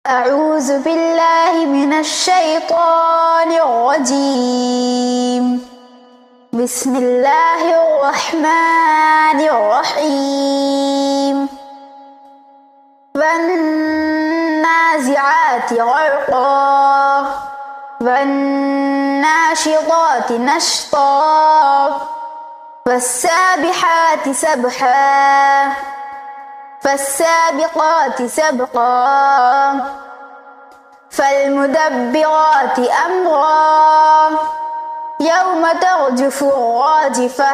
أعوذ بالله من الشيطان الرجيم. بسم الله الرحمن الرحيم. والنازعات غرقا والناشطات نشطا والسابحات سبحا فالسابقات سبقا فالمدبرات أمرا يوم ترجف الراجفة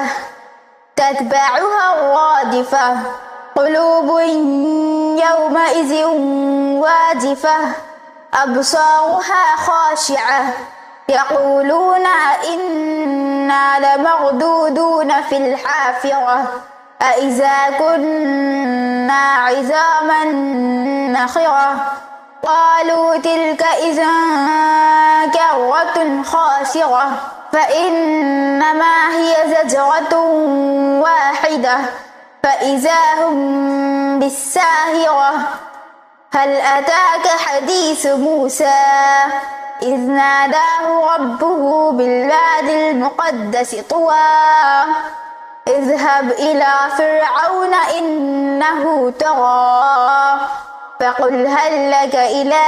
تتبعها الرادفة قلوب يومئذ واجفة أبصارها خاشعة يقولون إنا لمردودون في الحافرة أإذا كنا عظاما نخرة قالوا تلك إذا كرة خاسرة فإنما هي زجرة واحدة فإذا هم بالساهرة هل أتاك حديث موسى إذ ناداه ربه بالوادي المقدس طوى اذهب إلى فرعون إنه طغى فقل هل لك إلى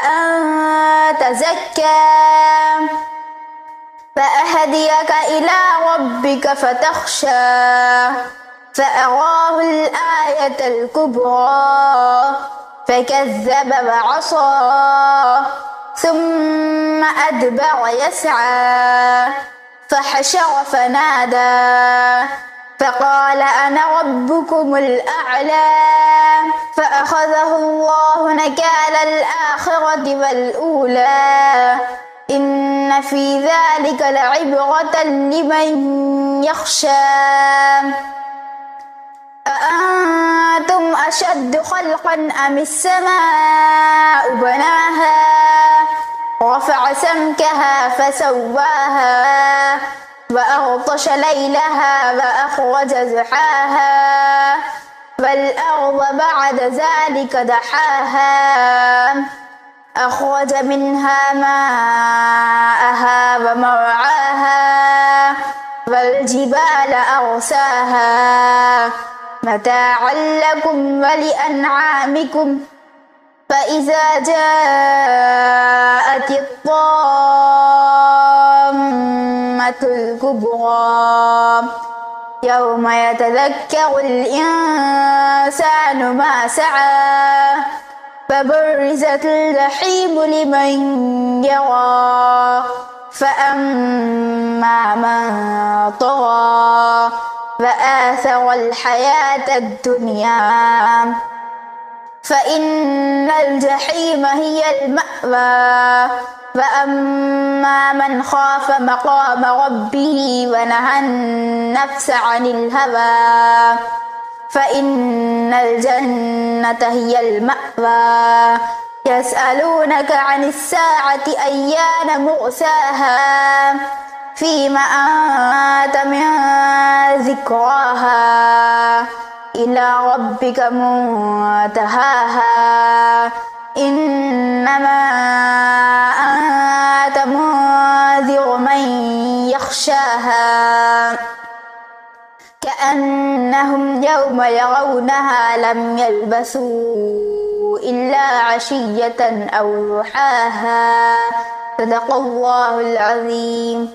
أن تزكى فأهديك إلى ربك فتخشى فأراه الآية الكبرى فكذب وعصى ثم أدبر يسعى فحشر فنادى فقال أنا ربكم الأعلى فأخذه الله نكال الآخرة والأولى إن في ذلك لعبرة لمن يخشى أأنتم أشد خلقا أم السماء بناها رفع سمكها فسواها وأغطش ليلها وأخرج زحاها والأرض بعد ذلك دحاها أخرج منها ماءها ومرعاها والجبال أرساها متاعا لكم ولأنعامكم فإذا جاءت الطامة الكبرى يوم يتذكر الإنسان ما سعى فبرزت الجحيم لمن يرى فأما من طغى وآثر الحياة الدنيا فإن الجحيم هي المأوى وأما من خاف مقام ربه ونهى النفس عن الهوى فإن الجنة هي المأوى يسألونك عن الساعة أيان مرساها فيما أنت من ذكراها إلى ربك منتهاها إنما أنت منذر من يخشاها كأنهم يوم يرونها لم يلبثوا إلا عشية أو ضحاها صدق الله العظيم.